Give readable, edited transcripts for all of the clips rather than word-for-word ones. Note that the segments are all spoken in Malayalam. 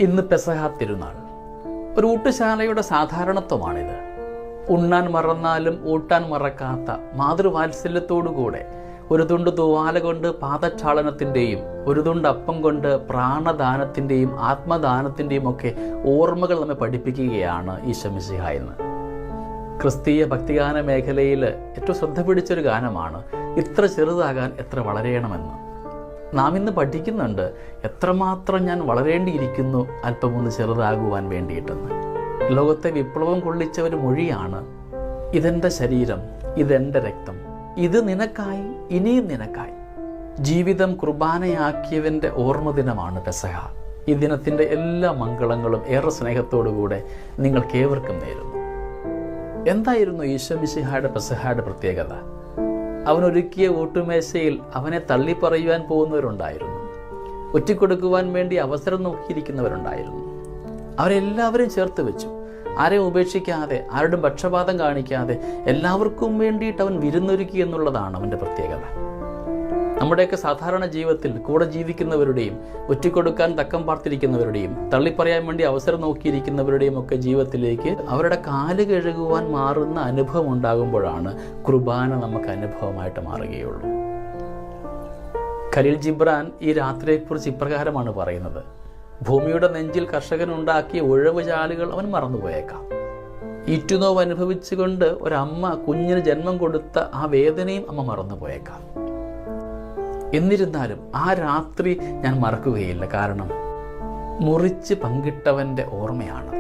ഇന്ന് പെസഹ തിരുനാൾ. ഒരു ഊട്ടുശാലയുടെ സാധാരണത്വമാണിത്. ഉണ്ണാൻ മറന്നാലും ഊട്ടാൻ മറക്കാത്ത മാതൃവാത്സല്യത്തോടുകൂടെ ഒരു തുണ്ട് തൂവാല കൊണ്ട് പാദക്ഷാളനത്തിൻ്റെയും ഒരു തുണ്ട് അപ്പം കൊണ്ട് പ്രാണദാനത്തിൻ്റെയും ആത്മദാനത്തിൻ്റെയും ഒക്കെ ഓർമ്മകൾ നമ്മെ പഠിപ്പിക്കുകയാണ് ഈശോ മിശിഹ എന്ന്. ക്രിസ്തീയ ഭക്തിഗാന മേഖലയിൽ ഏറ്റവും ശ്രദ്ധ പിടിച്ചൊരു ഗാനമാണ് ഇത്ര ചെറുതാകാൻ എത്ര വളരണമെന്ന്. നാം ഇന്ന് പഠിക്കുന്നുണ്ട് എത്രമാത്രം ഞാൻ വളരേണ്ടിയിരിക്കുന്നു അല്പമൊന്ന് ചെറുതാകുവാൻ വേണ്ടിയിട്ടെന്ന്. ലോകത്തെ വിപ്ലവം കൊള്ളിച്ച ഒരു മൊഴിയാണ് ഇതെൻ്റെ ശരീരം, ഇതെൻ്റെ രക്തം, ഇത് നിനക്കായി, ഇനിയും നിനക്കായി. ജീവിതം കുർബാനയാക്കിയവൻ്റെ ഓർമ്മ ദിനമാണ് പെസഹ. ഈ ദിനത്തിൻ്റെ എല്ലാ മംഗളങ്ങളും ഏറെ സ്നേഹത്തോടുകൂടെ നിങ്ങൾക്കേവർക്കും നേരുന്നു. എന്തായിരുന്നു ഈശോ മിശിഹായുടെ പെസഹയുടെ പ്രത്യേകത? അവനൊരുക്കിയ ഊട്ടുമേശയിൽ അവനെ തള്ളിപ്പറയുവാൻ പോകുന്നവരുണ്ടായിരുന്നു. ഒറ്റിക്കൊടുക്കുവാൻ വേണ്ടി അവസരം നോക്കിയിരിക്കുന്നവരുണ്ടായിരുന്നു. അവരെല്ലാവരും ചേർത്ത് വെച്ചു. ആരെയും ഉപേക്ഷിക്കാതെ, ആരുടെയും പക്ഷപാതം കാണിക്കാതെ എല്ലാവർക്കും വേണ്ടിയിട്ട് അവൻ വിരുന്നൊരുക്കി എന്നുള്ളതാണ് അവൻ്റെ പ്രത്യേകത. നമ്മുടെയൊക്കെ സാധാരണ ജീവിതത്തിൽ കൂടെ ജീവിക്കുന്നവരുടെയും ഒറ്റിക്കൊടുക്കാൻ തക്കം പാർത്തിരിക്കുന്നവരുടെയും തള്ളിപ്പറയാൻ വേണ്ടി അവസരം നോക്കിയിരിക്കുന്നവരുടെയും ഒക്കെ ജീവിതത്തിലേക്ക് അവരുടെ കാല് കഴുകുവാൻ മാറുന്ന അനുഭവം ഉണ്ടാകുമ്പോഴാണ് കുർബാന നമുക്ക് അനുഭവമായിട്ട് മാറുകയുള്ളൂ. ഖലീൽ ജിബ്രാൻ ഈ രാത്രിയെക്കുറിച്ച് ഇപ്രകാരമാണ് പറയുന്നത്: ഭൂമിയുടെ നെഞ്ചിൽ കർഷകനുണ്ടാക്കിയ ഉഴവുചാലുകൾ അവൻ മറന്നുപോയേക്കാം. ഈറ്റുനോവ് അനുഭവിച്ചുകൊണ്ട് ഒരമ്മ കുഞ്ഞിന് ജന്മം കൊടുത്ത ആ വേദനയും അമ്മ മറന്നുപോയേക്കാം. എന്നിരുന്നാലും ആ രാത്രി ഞാൻ മറക്കുകയില്ല. കാരണം മുറിച്ച് പങ്കിട്ടവൻ്റെ ഓർമ്മയാണ്.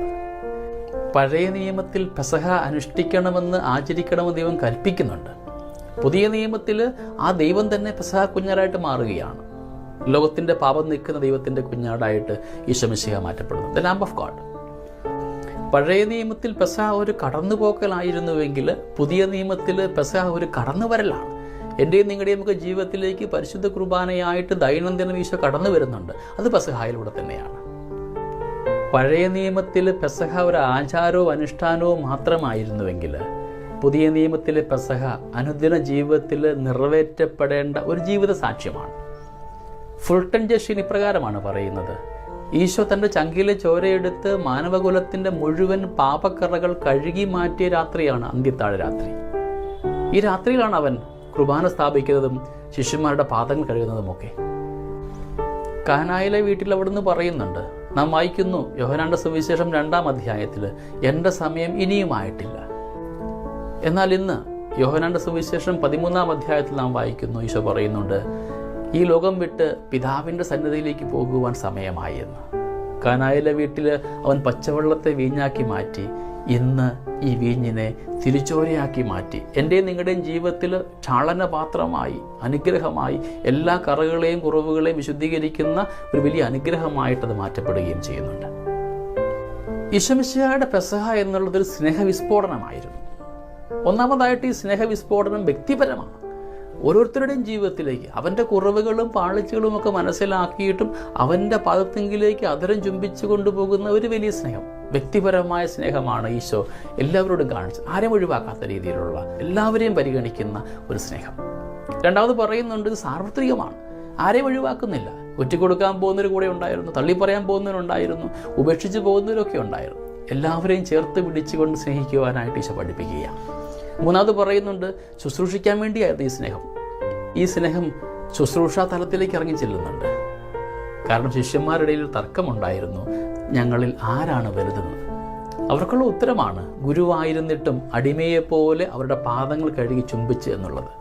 പഴയ നിയമത്തിൽ പെസഹ അനുഷ്ഠിക്കണമെന്ന് ആചരിക്കണമെന്ന് ദൈവം കൽപ്പിക്കുന്നുണ്ട്. പുതിയ നിയമത്തിൽ ആ ദൈവം തന്നെ പെസഹ കുഞ്ഞാടായിട്ട് മാറുകയാണ്. ലോകത്തിൻ്റെ പാപം നീക്കുന്ന ദൈവത്തിൻ്റെ കുഞ്ഞാടായിട്ട് Isho Mishiha മാറ്റപ്പെടുന്നു, the lamp of God. പഴയ നിയമത്തിൽ പെസഹ ഒരു കടന്നുപോക്കലായിരുന്നുവെങ്കിൽ പുതിയ നിയമത്തിൽ പെസഹ ഒരു കടന്നുവരലാണ്. എൻ്റെയും നിങ്ങളുടെയും ഒക്കെ ജീവിതത്തിലേക്ക് പരിശുദ്ധ കുർബാനയായിട്ട് ദൈനംദിനം ഈശോ കടന്നു വരുന്നുണ്ട്. അത് പെസഹായിലൂടെ തന്നെയാണ്. പഴയ നിയമത്തിൽ പെസഹ ഒരു ആചാരവും അനുഷ്ഠാനവും മാത്രമായിരുന്നുവെങ്കിൽ പുതിയ നിയമത്തിലെ പെസഹ അനുദിന ജീവിതത്തിൽ നിറവേറ്റപ്പെടേണ്ട ഒരു ജീവിത സാക്ഷ്യമാണ്. ഫുൾട്ടൻ ജഷീൻ ഇപ്രകാരമാണ് പറയുന്നത്: ഈശോ തൻ്റെ ചങ്കിലെ ചോരയെടുത്ത് മാനവകുലത്തിൻ്റെ മുഴുവൻ പാപക്കറകൾ കഴുകി മാറ്റിയ രാത്രിയാണ് അന്ത്യത്താഴ രാത്രി. ഈ രാത്രിയിലാണ് അവൻ കുർബാന സ്ഥാപിക്കുന്നതും ശിഷ്യന്മാരുടെ പാദങ്ങൾ കഴുകുന്നതുമൊക്കെ. കാനായിലെ വീട്ടിൽ അവിടുന്ന് പറയുന്നുണ്ട്, നാം വായിക്കുന്നു യോഹന്നാന്റെ സുവിശേഷം 2-ാം അധ്യായത്തിൽ, എൻ്റെ സമയം ഇനിയുമായിട്ടില്ല. എന്നാൽ ഇന്ന് യോഹന്നാന്റെ സുവിശേഷം 13-ാം അധ്യായത്തിൽ നാം വായിക്കുന്നു, ഈശോ പറയുന്നുണ്ട്, ഈ ലോകം വിട്ട് പിതാവിൻ്റെ സന്നിധിയിലേക്ക് പോകുവാൻ സമയമായി എന്ന്. കാനായിലെ വീട്ടിൽ അവൻ പച്ചവെള്ളത്തെ വീഞ്ഞാക്കി മാറ്റി. ഇന്ന് ഈ വീഞ്ഞിനെ തിരിച്ചോരയാക്കി മാറ്റി എൻ്റെയും നിങ്ങളുടെയും ജീവിതത്തിൽ ക്ഷാളനപാത്രമായി, അനുഗ്രഹമായി, എല്ലാ കറകളെയും കുറവുകളെയും വിശുദ്ധീകരിക്കുന്ന ഒരു വലിയ അനുഗ്രഹമായിട്ടത് മാറ്റപ്പെടുകയും ചെയ്യുന്നുണ്ട്. ഈശോ മിശിഹായുടെ പെസഹ എന്നുള്ളതൊരു സ്നേഹവിസ്ഫോടനമായിരുന്നു. ഒന്നാമതായിട്ട് ഈ സ്നേഹവിസ്ഫോടനം വ്യക്തിപരമാണ്. ഓരോരുത്തരുടെയും ജീവിതത്തിലേക്ക് അവൻ്റെ കുറവുകളും പാളിച്ചകളും ഒക്കെ മനസ്സിലാക്കിയിട്ടും അവൻ്റെ പാദത്തെങ്കിലേക്ക് അതരം ചുംബിച്ചു കൊണ്ടുപോകുന്ന ഒരു വലിയ സ്നേഹം, വ്യക്തിപരമായ സ്നേഹമാണ് ഈശോ എല്ലാവരോടും കാണിച്ചത്. ആരെയും ഒഴിവാക്കാത്ത രീതിയിലുള്ള, എല്ലാവരെയും പരിഗണിക്കുന്ന ഒരു സ്നേഹം. രണ്ടാമത് പറയുന്നുണ്ട്, ഇത് സാർവത്രികമാണ്. ആരെയും ഒഴിവാക്കുന്നില്ല. ഒറ്റിക്കൊടുക്കാൻ പോകുന്നവർ കൂടെ ഉണ്ടായിരുന്നു, തള്ളിപ്പറയാൻ പോകുന്നവരുണ്ടായിരുന്നു, ഉപേക്ഷിച്ച് പോകുന്നവരൊക്കെ ഉണ്ടായിരുന്നു. എല്ലാവരെയും ചേർത്ത് പിടിച്ചുകൊണ്ട് സ്നേഹിക്കുവാനായിട്ട് ഈശോ പഠിപ്പിക്കുക. മൂന്നാമത് പറയുന്നുണ്ട്, ശുശ്രൂഷിക്കാൻ വേണ്ടിയായിരുന്നു ഈ സ്നേഹം. ഈ സ്നേഹം ശുശ്രൂഷാ തലത്തിലേക്ക് ഇറങ്ങി ചെല്ലുന്നുണ്ട്. കാരണം ശിഷ്യന്മാരുടെ ഇടയിൽ തർക്കമുണ്ടായിരുന്നു, ഞങ്ങളിൽ ആരാണ് വലുതെന്ന്. അവർക്കുള്ള ഉത്തരമാണ് ഗുരുവായിരുന്നിട്ടും അടിമയെപ്പോലെ അവരുടെ പാദങ്ങൾ കഴുകി ചുംബിച്ച് എന്നുള്ളത്.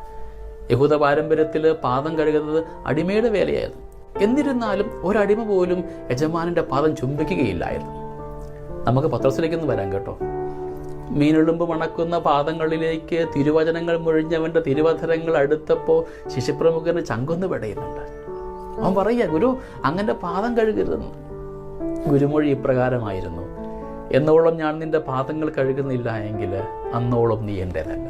യഹൂദ പാരമ്പര്യത്തിൽ പാദം കഴുകുന്നത് അടിമയുടെ വേലയായിരുന്നു. എന്നിരുന്നാലും ഒരടിമ പോലും യജമാനൻ്റെ പാദം ചുംബിക്കുകയില്ലായിരുന്നു. നമുക്ക് പത്രത്തിലേക്കൊന്ന് വരാം കേട്ടോ. മീനുളുമ്പ് മണക്കുന്ന പാദങ്ങളിലേക്ക് തിരുവചനങ്ങൾ മുഴിഞ്ഞവൻ്റെ തിരുവധരങ്ങൾ അടുത്തപ്പോൾ ശിശുപ്രമുഖന് ചങ്കൊന്ന് പെടയുന്നുണ്ട്. അവൻ പറയുക, ഗുരു അങ്ങനെ പാദം കഴുകരുതെന്ന്. ഗുരുമൊഴി ഇപ്രകാരമായിരുന്നു: എന്നോളം ഞാൻ നിന്റെ പാദങ്ങൾ കഴുകുന്നില്ല എങ്കിൽ അന്നോളം നീ എൻ്റേതല്ല.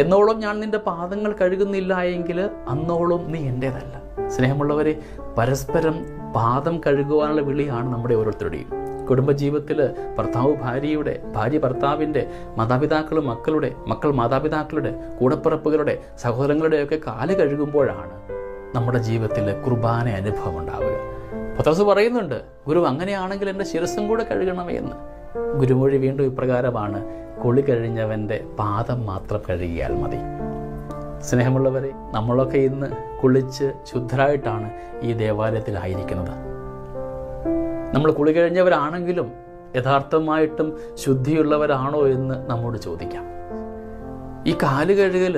എന്നോളം ഞാൻ നിന്റെ പാദങ്ങൾ കഴുകുന്നില്ല എങ്കിൽ അന്നോളം നീ എൻ്റേതല്ല. സ്നേഹമുള്ളവരെ, പരസ്പരം പാദം കഴുകുവാനുള്ള വിളിയാണ് നമ്മുടെ ഓരോരുത്തരുടെയും. കുടുംബജീവിതത്തിൽ ഭർത്താവ് ഭാര്യയുടെ, ഭാര്യ ഭർത്താവിൻ്റെ, മാതാപിതാക്കൾ മക്കളുടെ, മക്കൾ മാതാപിതാക്കളുടെ, കൂടപ്പിറപ്പുകളുടെ, സഹോദരങ്ങളുടെയൊക്കെ കാല് കഴുകുമ്പോഴാണ് നമ്മുടെ ജീവിതത്തിൽ കുർബാന അനുഭവം ഉണ്ടാവുക. പത്രോസ് പറയുന്നുണ്ട്, ഗുരു അങ്ങനെയാണെങ്കിൽ എൻ്റെ ശിരസ്സും കൂടെ കഴുകണമേ എന്ന്. ഗുരുമൊഴി വീണ്ടും ഇപ്രകാരമാണ്, കുളി കഴിഞ്ഞവൻ്റെ പാദം മാത്രം കഴുകിയാൽ മതി. സ്നേഹമുള്ളവരെ, നമ്മളൊക്കെ ഇന്ന് കുളിച്ച് ശുദ്ധരായിട്ടാണ് ഈ ദേവാലയത്തിലായിരിക്കുന്നത്. നമ്മൾ കുളി കഴിഞ്ഞവരാണെങ്കിലും യഥാർത്ഥമായിട്ടും ശുദ്ധിയുള്ളവരാണോ എന്ന് നമ്മോട് ചോദിക്കാം. ഈ കാല് കഴുകൽ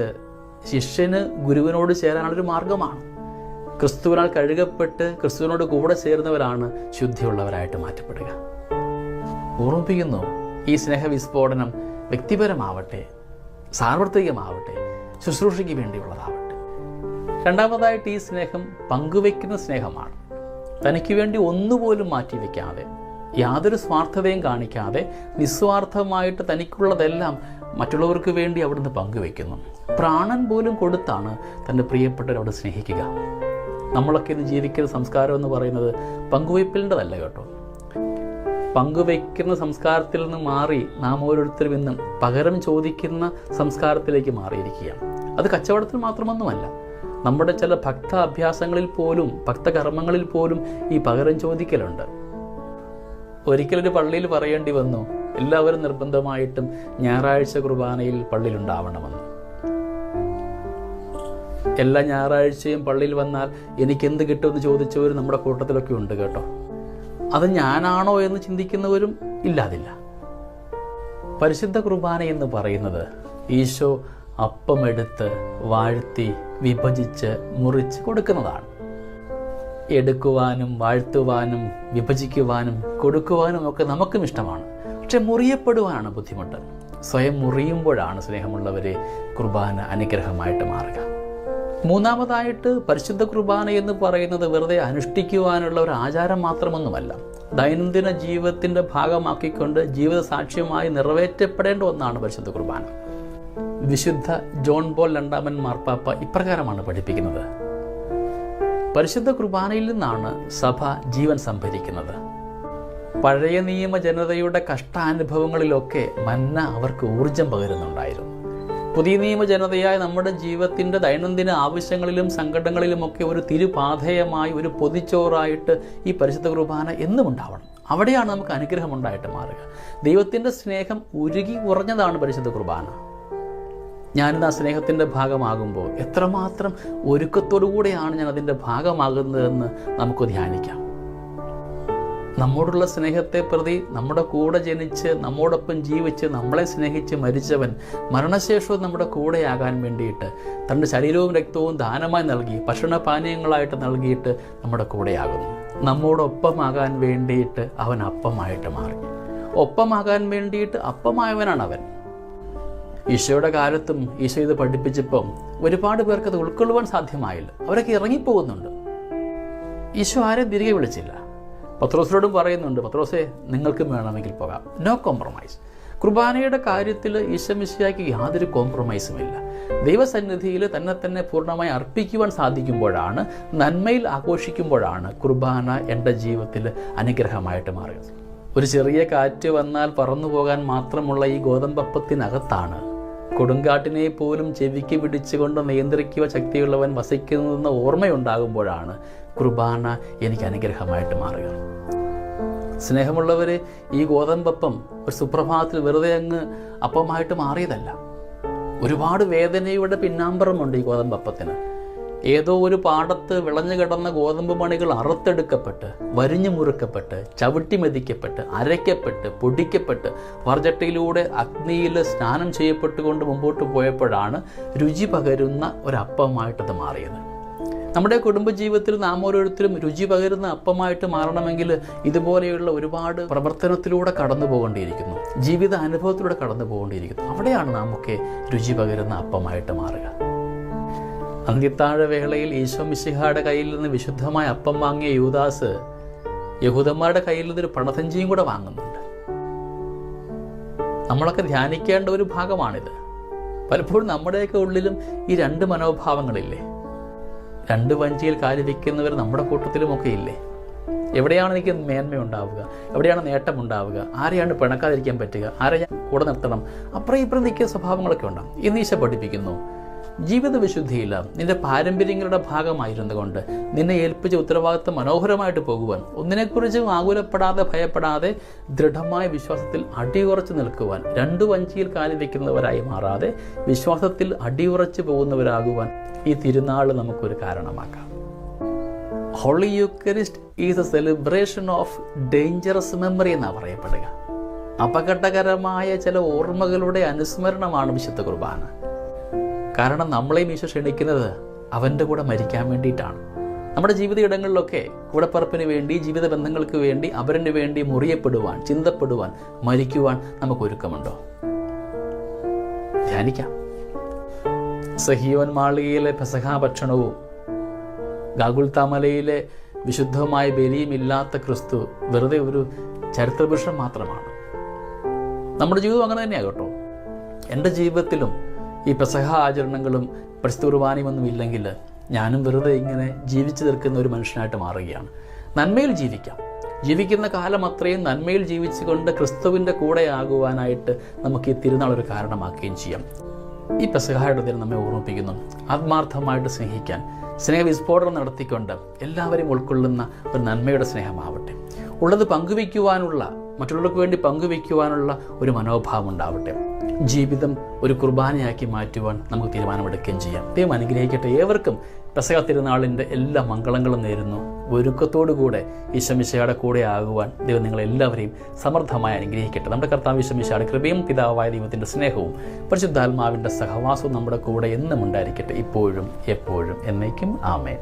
ശിഷ്യന് ഗുരുവിനോട് ചേരാനുള്ളൊരു മാർഗമാണ്. ക്രിസ്തുവിനാൽ കഴുകപ്പെട്ട് ക്രിസ്തുവിനോട് കൂടെ ചേർന്നവരാണ് ശുദ്ധിയുള്ളവരായിട്ട് മാറ്റപ്പെടുക. ഓർമ്മിപ്പിക്കുന്നു, ഈ സ്നേഹവിസ്ഫോടനം വ്യക്തിപരമാവട്ടെ, സാർവത്രികമാവട്ടെ, ശുശ്രൂഷയ്ക്ക് വേണ്ടിയുള്ളതാവട്ടെ. രണ്ടാമതായിട്ട് ഈ സ്നേഹം പങ്കുവയ്ക്കുന്ന സ്നേഹമാണ്. തനിക്ക് വേണ്ടി ഒന്നുപോലും മാറ്റിവെക്കാതെ, യാതൊരു സ്വാർത്ഥതയും കാണിക്കാതെ, നിസ്വാർത്ഥമായിട്ട് തനിക്കുള്ളതെല്ലാം മറ്റുള്ളവർക്ക് വേണ്ടി അവിടുന്ന് പങ്കുവെക്കുന്നു. പ്രാണൻ പോലും കൊടുത്താണ് തൻ്റെ പ്രിയപ്പെട്ടവരവിടെ സ്നേഹിക്കുക. നമ്മളൊക്കെ ഇന്ന് ജീവിക്കുന്ന സംസ്കാരം എന്ന് പറയുന്നത് പങ്കുവയ്പ്പിൻ്റെതല്ല കേട്ടോ. പങ്കുവയ്ക്കുന്ന സംസ്കാരത്തിൽ നിന്ന് മാറി നാം ഓരോരുത്തരും ഇന്നും പകരം ചോദിക്കുന്ന സംസ്കാരത്തിലേക്ക് മാറിയിരിക്കുകയാണ്. അത് കച്ചവടത്തിൽ മാത്രമൊന്നുമല്ല, നമ്മുടെ ചില ഭക്ത അഭ്യാസങ്ങളിൽ പോലും, ഭക്തകർമ്മങ്ങളിൽ പോലും ഈ പകരം ചോദിക്കലുണ്ട്. ഒരിക്കലൊരു പള്ളിയിൽ പറയേണ്ടി വന്നു, എല്ലാവരും നിർബന്ധമായിട്ടും ഞായറാഴ്ച കുർബാനയിൽ പള്ളിയിലുണ്ടാവണമെന്ന്. എല്ലാ ഞായറാഴ്ചയും പള്ളിയിൽ വന്നാൽ എനിക്കെന്ത് കിട്ടുമെന്ന് ചോദിച്ചവരും നമ്മുടെ കൂട്ടത്തിലൊക്കെ ഉണ്ട് കേട്ടോ. അത് ഞാനാണോ എന്ന് ചിന്തിക്കുന്നവരും ഇല്ലാതില്ല. പരിശുദ്ധ കുർബാന എന്ന് പറയുന്നത് ഈശോ അപ്പമെടുത്ത് വാഴ്ത്തി വിഭജിച്ച് മുറിച്ച് കൊടുക്കുന്നതാണ്. എടുക്കുവാനും വാഴ്ത്തുവാനും വിഭജിക്കുവാനും കൊടുക്കുവാനും ഒക്കെ നമുക്കും ഇഷ്ടമാണ്. പക്ഷെ മുറിയപ്പെടുവാനാണ് ബുദ്ധിമുട്ട്. സ്വയം മുറിയുമ്പോഴാണ് സ്നേഹമുള്ളവരെ കുർബാന അനുഗ്രഹമായിട്ട് മാറുക. മൂന്നാമതായിട്ട് പരിശുദ്ധ കുർബാന എന്ന് പറയുന്നത് വെറുതെ അനുഷ്ഠിക്കുവാനുള്ള ഒരു ആചാരം മാത്രമൊന്നുമല്ല. ദൈനംദിന ജീവിതത്തിൻ്റെ ഭാഗമാക്കിക്കൊണ്ട് ജീവിത സാക്ഷ്യമായി നിറവേറ്റപ്പെടേണ്ട ഒന്നാണ് പരിശുദ്ധ കുർബാന. വിശുദ്ധ ജോൺ പോൾ രണ്ടാമൻ മാർപ്പാപ്പ ഇപ്രകാരമാണ് പഠിപ്പിക്കുന്നത്: പരിശുദ്ധ കുർബാനയിൽ നിന്നാണ് സഭ ജീവൻ സംഭരിക്കുന്നത്. പഴയ നിയമ ജനതയുടെ കഷ്ടാനുഭവങ്ങളിലൊക്കെ മന്ന അവർക്ക് ഊർജം പകരുന്നുണ്ടായിരുന്നു. പുതിയ നിയമ ജനതയായ നമ്മുടെ ജീവിതത്തിൻ്റെ ദൈനംദിന ആവശ്യങ്ങളിലും സങ്കടങ്ങളിലുമൊക്കെ ഒരു തിരുപാഥേയമായി, ഒരു പൊതിച്ചോറായിട്ട് ഈ പരിശുദ്ധ കുർബാന എന്നും ഉണ്ടാവണം. അവിടെയാണ് നമുക്ക് അനുഗ്രഹമുണ്ടായിട്ട് മാറുക. ദൈവത്തിൻ്റെ സ്നേഹം ഉരുകി ഉറഞ്ഞതാണ് പരിശുദ്ധ കുർബാന. ഞാനിന്ന് ആ സ്നേഹത്തിൻ്റെ ഭാഗമാകുമ്പോൾ എത്രമാത്രം ഒരുക്കത്തോടു കൂടെയാണ് ഞാൻ അതിൻ്റെ ഭാഗമാകുന്നതെന്ന് നമുക്ക് ധ്യാനിക്കാം. നമ്മോടുള്ള സ്നേഹത്തെ പ്രതി നമ്മുടെ കൂടെ ജനിച്ച് നമ്മോടൊപ്പം ജീവിച്ച് നമ്മളെ സ്നേഹിച്ച് മരിച്ചവൻ മരണശേഷവും നമ്മുടെ കൂടെയാകാൻ വേണ്ടിയിട്ട് തൻ്റെ ശരീരവും രക്തവും ദാനമായി നൽകി, ഭക്ഷണപാനീയങ്ങളായിട്ട് നൽകിയിട്ട് നമ്മുടെ കൂടെയാകുന്നു. നമ്മോടൊപ്പമാകാൻ വേണ്ടിയിട്ട് അവൻ അപ്പമായിട്ട് മാറി. ഒപ്പമാകാൻ വേണ്ടിയിട്ട് അപ്പമായവനാണ് അവൻ. ഈശോയുടെ കാലത്തും ഈശോ ഇത് പഠിപ്പിച്ചപ്പം ഒരുപാട് പേർക്ക് അത് ഉൾക്കൊള്ളുവാൻ സാധ്യമായില്ല. അവരൊക്കെ ഇറങ്ങിപ്പോകുന്നുണ്ട്. ഈശോ ആരെയും തിരികെ വിളിച്ചില്ല. പത്രോസിനോടും പറയുന്നുണ്ട്, പത്രോസേ നിങ്ങൾക്കും വേണമെങ്കിൽ പോകാം, നോ കോംപ്രമൈസ്. കുർബാനയുടെ കാര്യത്തിൽ ഈശോ മിശിഹായ്ക്ക് യാതൊരു കോംപ്രമൈസുമില്ല. ദൈവസന്നിധിയിൽ തന്നെ പൂർണ്ണമായി അർപ്പിക്കുവാൻ സാധിക്കുമ്പോഴാണ്, നന്മയിൽ ആഘോഷിക്കുമ്പോഴാണ് കുർബാന എൻ്റെ ജീവിതത്തിൽ അനുഗ്രഹമായിട്ട് മാറുന്നത്. ഒരു ചെറിയ കാറ്റ് വന്നാൽ പറന്നു പോകാൻ മാത്രമുള്ള ഈ ഗോതമ്പപ്പത്തിനകത്താണ് കൊടുങ്കാട്ടിനെ പോലും ചെവിക്ക് പിടിച്ചുകൊണ്ട് നിയന്ത്രിക്കുക ശക്തിയുള്ളവൻ വസിക്കുന്നതെന്ന ഓർമ്മയുണ്ടാകുമ്പോഴാണ് കുർബാന എനിക്ക് അനുഗ്രഹമായിട്ട് മാറുക. സ്നേഹമുള്ളവരെ, ഈ ഗോതമ്പപ്പം ഒരു സുപ്രഭാതത്തിൽ വെറുതെ അങ്ങ് അപ്പമായിട്ട് മാറിയതല്ല. ഒരുപാട് വേദനയുടെ പിന്നാമ്പറമുണ്ട് ഈ ഗോതമ്പപ്പത്തിന്. ഏതോ ഒരു പാടത്ത് വിളഞ്ഞു കിടന്ന ഗോതമ്പ് മണികൾ അറുത്തെടുക്കപ്പെട്ട്, വരിഞ്ഞു മുറുക്കപ്പെട്ട്, ചവിട്ടി മെതിക്കപ്പെട്ട്, അരയ്ക്കപ്പെട്ട്, പൊടിക്കപ്പെട്ട്, വറചട്ടിയിലൂടെ അഗ്നിയിൽ സ്നാനം ചെയ്യപ്പെട്ടുകൊണ്ട് മുമ്പോട്ട് പോയപ്പോഴാണ് രുചി പകരുന്ന ഒരപ്പമായിട്ടത് മാറിയത്. നമ്മുടെ കുടുംബജീവിതത്തിൽ നാം ഓരോരുത്തരും രുചി പകരുന്ന അപ്പമായിട്ട് മാറണമെങ്കിൽ ഇതുപോലെയുള്ള ഒരുപാട് പ്രവർത്തനത്തിലൂടെ കടന്നു പോകേണ്ടിയിരിക്കുന്നു, ജീവിത അനുഭവത്തിലൂടെ കടന്നു പോകേണ്ടിയിരിക്കുന്നു. അവിടെയാണ് നാമൊക്കെ രുചി പകരുന്ന അപ്പമായിട്ട് മാറുക. അന്ത്യത്താഴ വേളയിൽ ഈശോ മിശിഹായുടെ കയ്യിൽ നിന്ന് വിശുദ്ധമായ അപ്പം വാങ്ങിയ യൂദാസ് യഹൂദന്മാരുടെ കയ്യിൽ നിന്നൊരു പണസഞ്ചിയും കൂടെ വാങ്ങുന്നുണ്ട്. നമ്മളൊക്കെ ധ്യാനിക്കേണ്ട ഒരു ഭാഗമാണിത്. പലപ്പോഴും നമ്മുടെയൊക്കെ ഉള്ളിലും ഈ രണ്ട് മനോഭാവങ്ങളില്ലേ? രണ്ട് വഞ്ചിയിൽ കാല് വയ്ക്കുന്നവർ നമ്മുടെ കൂട്ടത്തിലുമൊക്കെ ഇല്ലേ? എവിടെയാണ് എനിക്ക് മേന്മയുണ്ടാവുക? എവിടെയാണ് നേട്ടമുണ്ടാവുക? ആരെയാണ് പിണക്കാതിരിക്കാൻ പറ്റുക? ആരെ ഞാൻ കൂടെ നിർത്തണം? അപ്പുറം ഇപ്പുറം നിൽക്കുന്ന സ്വഭാവങ്ങളൊക്കെ ഉണ്ടാകും. ഇന്ന് ഈശോ പഠിപ്പിക്കുന്നു, ജീവിത വിശുദ്ധിയില്ല, നിന്റെ പാരമ്പര്യങ്ങളുടെ ഭാഗമായിരുന്നു കൊണ്ട് നിന്നെ ഏൽപ്പിച്ച ഉത്തരവാദിത്വം മനോഹരമായിട്ട് പോകുവാൻ, ഒന്നിനെക്കുറിച്ചും ആകുലപ്പെടാതെ ഭയപ്പെടാതെ ദൃഢമായ വിശ്വാസത്തിൽ അടിയുറച്ച് നിൽക്കുവാൻ, രണ്ടു വഞ്ചിയിൽ കാലി വയ്ക്കുന്നവരായി മാറാതെ വിശ്വാസത്തിൽ അടിയുറച്ച് പോകുന്നവരാകുവാൻ ഈ തിരുനാൾ നമുക്കൊരു കാരണമാക്കാം. Holy eucharist is a celebration of dangerous memory എന്നാണ് പറയപ്പെടുക. അപകടകരമായ ചില ഓർമ്മകളുടെ അനുസ്മരണമാണ് വിശുദ്ധ കുർബാന. കാരണം നമ്മളെയും ഈശോ ക്ഷണിക്കുന്നത് അവൻ്റെ കൂടെ മരിക്കാൻ വേണ്ടിയിട്ടാണ്. നമ്മുടെ ജീവിത ഇടങ്ങളിലൊക്കെ കൂടപ്പറപ്പിന് വേണ്ടി, ജീവിത ബന്ധങ്ങൾക്ക് വേണ്ടി, അവരിന് വേണ്ടി മുറിയപ്പെടുവാൻ, ചിന്തപ്പെടുവാൻ, മരിക്കുവാൻ നമുക്ക് ഒരുക്കമുണ്ടോ? ധ്യാനിക്കാം. സഹിയോൻ മാളികയിലെ പെസഹാ ഭക്ഷണവും ഗാഗുൽത്താമലയിലെ വിശുദ്ധമായ ബലിയും ഇല്ലാത്ത ക്രിസ്തു വെറുതെ ഒരു ചരിത്രപുരുഷൻ മാത്രമാണ്. നമ്മുടെ ജീവിതം അങ്ങനെ തന്നെയാണ് കേട്ടോ. എൻ്റെ ജീവിതത്തിലും ഈ പെസഹ ആചരണങ്ങളും പരിശുദ്ധ കുർബാനയും ഇല്ലെങ്കിൽ ഞാനും വെറുതെ ഇങ്ങനെ ജീവിച്ചു തീർക്കുന്ന ഒരു മനുഷ്യനായിട്ട് മാറുകയാണ്. നന്മയിൽ ജീവിക്കാം. ജീവിക്കുന്ന കാലം അത്രയും നന്മയിൽ ജീവിച്ചുകൊണ്ട് ക്രിസ്തുവിൻ്റെ കൂടെയാകുവാനായിട്ട് നമുക്ക് ഈ തിരുനാൾ ഒരു കാരണമാക്കുകയും ചെയ്യാം. ഈ പെസഹായുടെ ദിനം നമ്മെ ഓർമ്മിപ്പിക്കുന്നു ആത്മാർത്ഥമായിട്ട് സ്നേഹിക്കാൻ, സ്നേഹവിസ്ഫോടനം നടത്തിക്കൊണ്ട് എല്ലാവരെയും ഉൾക്കൊള്ളുന്ന ഒരു നന്മയുടെ സ്നേഹമാവട്ടെ. ഉള്ളത് പങ്കുവയ്ക്കുവാനുള്ള, മറ്റുള്ളവർക്ക് വേണ്ടി പങ്കുവയ്ക്കുവാനുള്ള ഒരു മനോഭാവം ഉണ്ടാവട്ടെ. ജീവിതം ഒരു കുർബാനയാക്കി മാറ്റുവാൻ നമുക്ക് തീരുമാനമെടുക്കുകയും ചെയ്യാം. ദൈവം അനുഗ്രഹിക്കട്ടെ. ഏവർക്കും പെസഹ തിരുനാളിൻ്റെ എല്ലാ മംഗളങ്ങളും നേരുന്നു. ഒരുക്കത്തോടുകൂടെ ഈശോമിശിഹായുടെ കൂടെ ആകുവാൻ ദൈവം നിങ്ങളെല്ലാവരെയും സമൃദ്ധമായി അനുഗ്രഹിക്കട്ടെ. നമ്മുടെ കർത്താവ് ഈശോമിശിഹായുടെ കൃപയും പിതാവായ ദൈവത്തിൻ്റെ സ്നേഹവും പരിശുദ്ധാത്മാവിൻ്റെ സഹവാസവും നമ്മുടെ കൂടെ എന്നും ഉണ്ടായിരിക്കട്ടെ, ഇപ്പോഴും എപ്പോഴും എന്നേക്കും. ആമേൻ.